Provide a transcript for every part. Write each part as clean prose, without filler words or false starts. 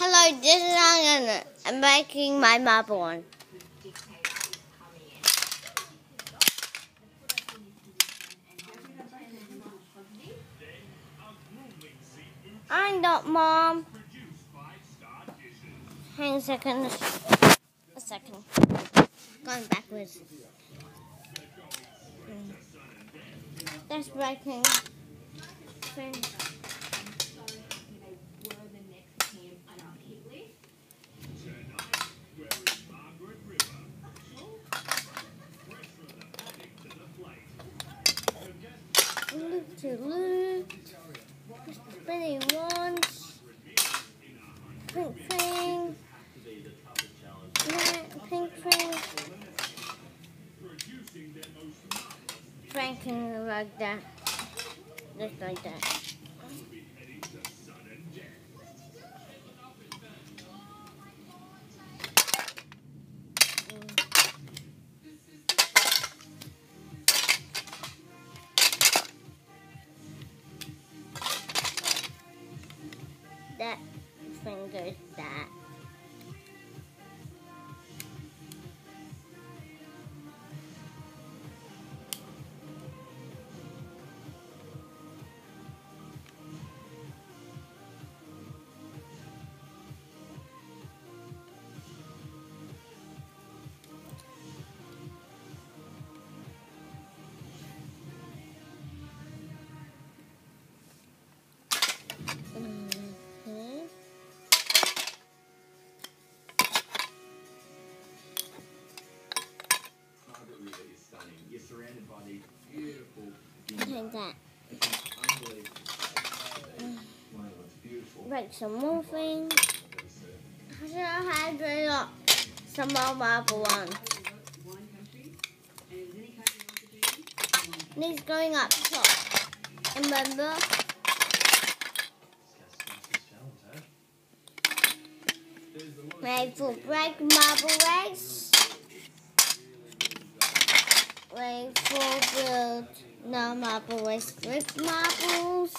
Hello, this is Anna. I'm making my marble one. I'm not, Mom. Hang a second. A second. Going backwards. That's breaking. Loop to loop. Spinning once. Pink thing. Pink thing. Franking like that. Just like that. That finger's that. You're surrounded by these beautiful Like that. beautiful. Like some more things. I should have had some more marble ones. And he's going up top. Remember? Made for break marble race. Wait for build no marble race with marbles.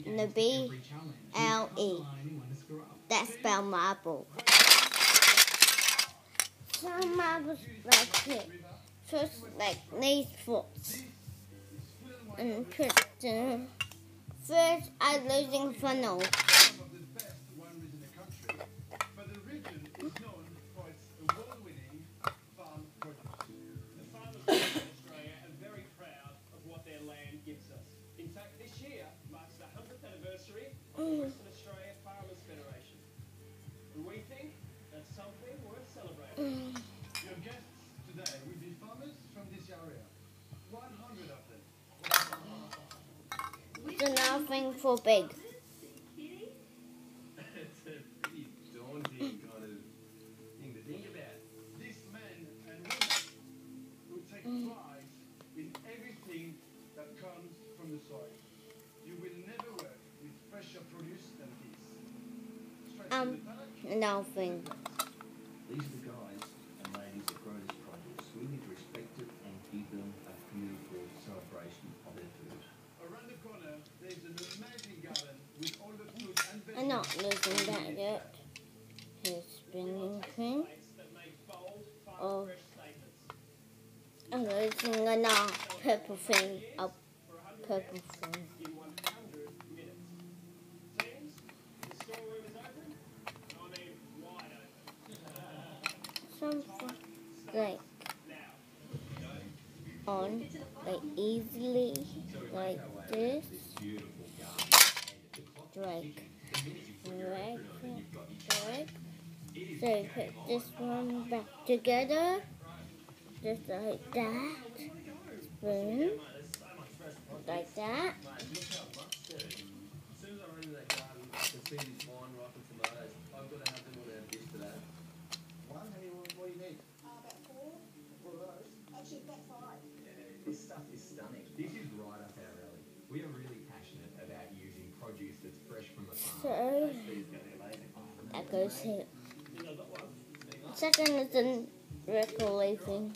And the BLE. That's spell marble. Some marbles like it. Just like these foots. And put the first I'm losing funnel. Australia Farmers Federation. And we think that's something worth celebrating. Your guests today will be farmers from this area. 100 of them. It's nothing for big. It's a pretty daunting kind of thing to think about. These men and women who take pride in everything that comes from the soil. You will never work with fresher produce than this. Straight from the paddock. Nothing. These are the guys and ladies that grow this produce. We need to respect it and give them a beautiful celebration of their food. Around the corner, there's an amazing garden with all the fruit and I'm not vegetables. losing that yet. Here's spinning thing. Oh, I'm losing another purple thing. A purple thing. Something like on, like easily, like this. Like. So put this one back together, just like that. Spoon, like that. What do you need? About four. 4 of those? Actually, about 5. This stuff is stunning. This is right up our alley. We are really passionate about using produce that's fresh from the farm. So that goes here. Second is the recording.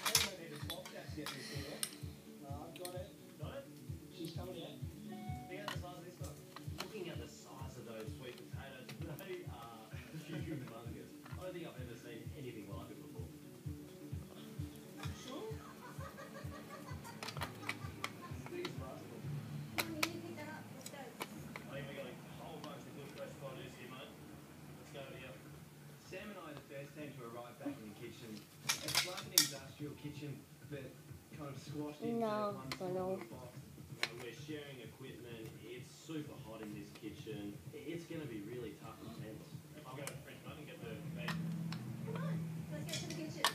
but kind of squashed into No, one no. small little box. We're sharing equipment. It's super hot in this kitchen. It's going to be really tough and tense. I'll go to the fridge and get the bed. Come on, let's get to the kitchen.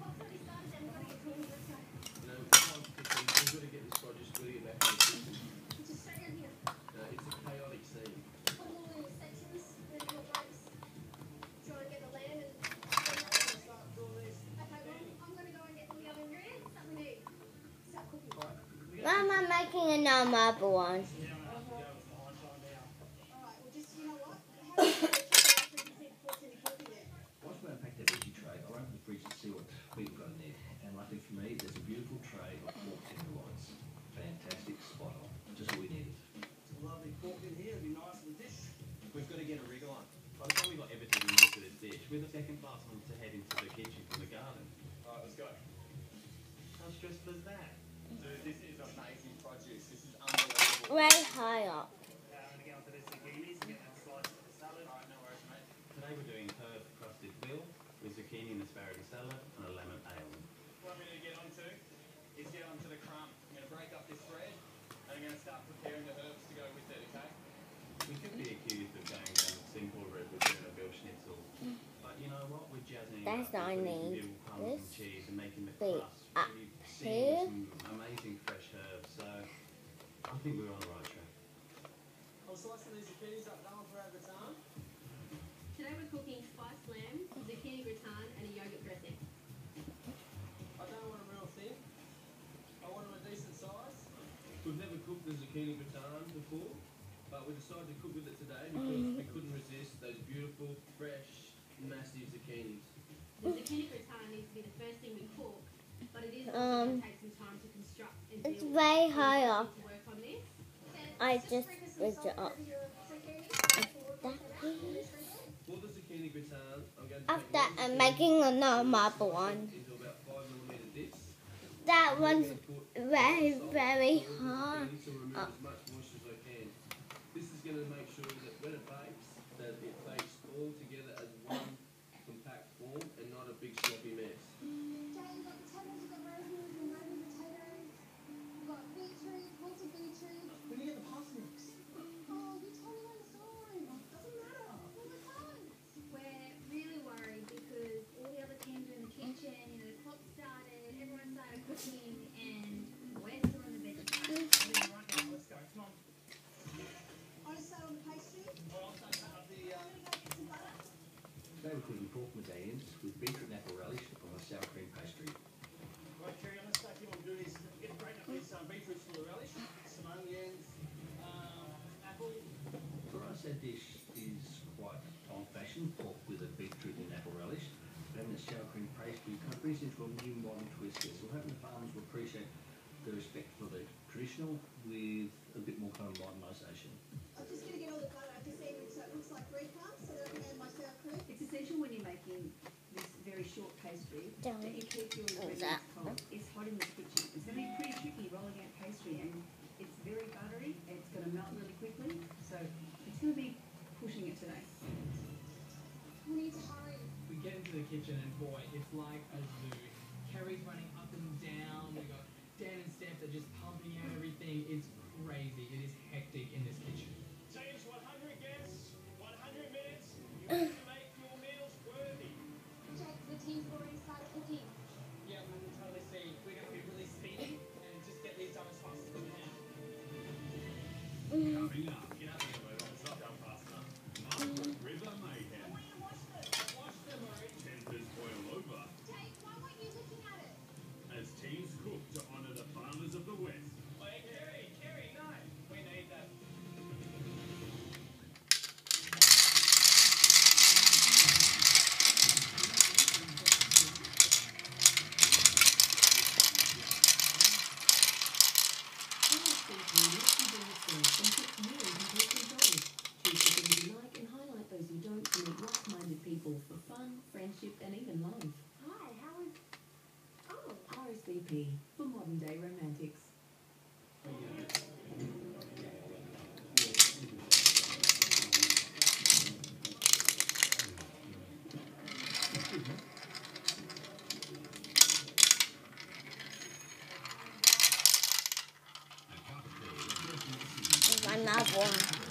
Pop's already started and we've got to get clean. Let's go. You know, sometimes we've got to get this produce really back in the kitchen. Just straight in here. It's a chaotic scene. Put them all in your sections, then in your drapes. Do you want to get the lamb and start doing this? Okay, well, I'm going to go and get all the other ingredients that we need. Start cooking. Mom, I'm making a marble one. Yeah, I'm going to have to go with the high side now. Alright, well just, you know what? How do you check it out so you can see before it's any cooking there? Whilst we unpack that veggie tray, I opened the fridge to see what we've got in there. And luckily for me, there's a beautiful tray of pork tenderloins. Fantastic, spot on. Just what we needed. Some lovely pork in here, it'd be nice in the dish. We've got to get a wriggle on. By the time we've got everything we need for this dish, we're the second class on to head into the kitchen from the garden. Alright, let's go. How stressful is that? Dude, this is amazing produce. This is unbelievable. Way high up. I'm going to get onto the zucchinis and get that sliced for the salad. Alright, no worries, mate. Today we're doing herb crusted veal with zucchini and asparagus salad and a lemon ale. What I'm going to get onto is get onto the crumb. I'm going to break up this bread and I'm going to start preparing the herbs to go with it, okay? We could be accused of going down the simple route with doing a veal schnitzel. But you know what? We're jazzing it That's up not with I putting some need. veal crumbs and This cheese and making the bit crust up really here. seeing some amazing fresh herbs. So I think we're on the right track. I'm slicing these zucchinis up now for our gratin. Today we're cooking spiced lamb, zucchini gratin and a yogurt dressing. I don't want them real thin. I want them a decent size. We've never cooked the zucchini gratin before, but we decided to cook with it today because we couldn't resist those beautiful, fresh, massive zucchinis. The zucchini gratin needs to be the first thing we cook, but it is also going to take some time to construct and build. It's way So high we've got up. to work on this. I Just just sprinkle some rigged salt it up. over your zucchini. For the zucchini gratin, I'm going to After take I'm one making zucchini, another marble one. into about 5mm dips. That I'm one's going to put very, salt very all over the hard. zucchini to remove up. as much moisture as I can. This is going to make sure that when it bakes, that it bakes all together as one compact form and not a big sloppy mess. Jay, you've got potatoes, you've got rosemary, you've got rosemary potatoes. You've got beetroot, wilted beetroot. When you get the parsnips. Oh, you told me that story. Doesn't matter. Well, it's fine. We're really worried because all the other teams are in the kitchen, you know, the clock started, everyone started cooking, and we're still in the veggie side. Right now, let's go. Come on. I just start on the pastry. I'll start cutting up the. I'm going to go get some butter. Today we're cooking pork medallions with beetroot and apple relish on a sour cream pastry. Right, Kerry, I'm going to start you on doing is get break up these beetroots for the relish, some onions, apple. For us, our dish is quite old-fashioned, pork with a beetroot and apple relish. But having a sour cream pastry kind of brings it into a new modern twist here. So we're hoping the farmers will appreciate the respect for the traditional with a bit more kind of modernisation. I'm just going to get all the butter. I've just even so it looks like breadcrumbs so that I can add my sour cream. It's essential when you're making this very short pastry that you keep your ingredients cold. It's hot in the kitchen. It's going to be pretty tricky rolling out pastry, and it's very buttery and it's going to melt really quickly. So it's going to be pushing it today. We need to hurry. We get into the kitchen and boy, it's like a zoo. Kerry's running up and down. We got Dan and Steph that are just pumping out everything. It's crazy. It is hectic in this kitchen. Teams 100 guests, 100 minutes. You have to make your meals worthy. Jake, the team's already started cooking. Yeah, we can totally see. We're going to be really speedy and just get these done as fast as we can. Coming up, get out there, mate. It's not going fast enough. River Mayhem. Watch them, mate. Tempers boil over Jake, why weren't you looking at it? as teams cook to honour the farmers of the West. Hey, Kerry, no. We need that. Choose the things you like and highlight those you don't to meet like-minded people for fun, friendship and even love. Hi, how is... Oh. RSVP for modern day romantics. have one.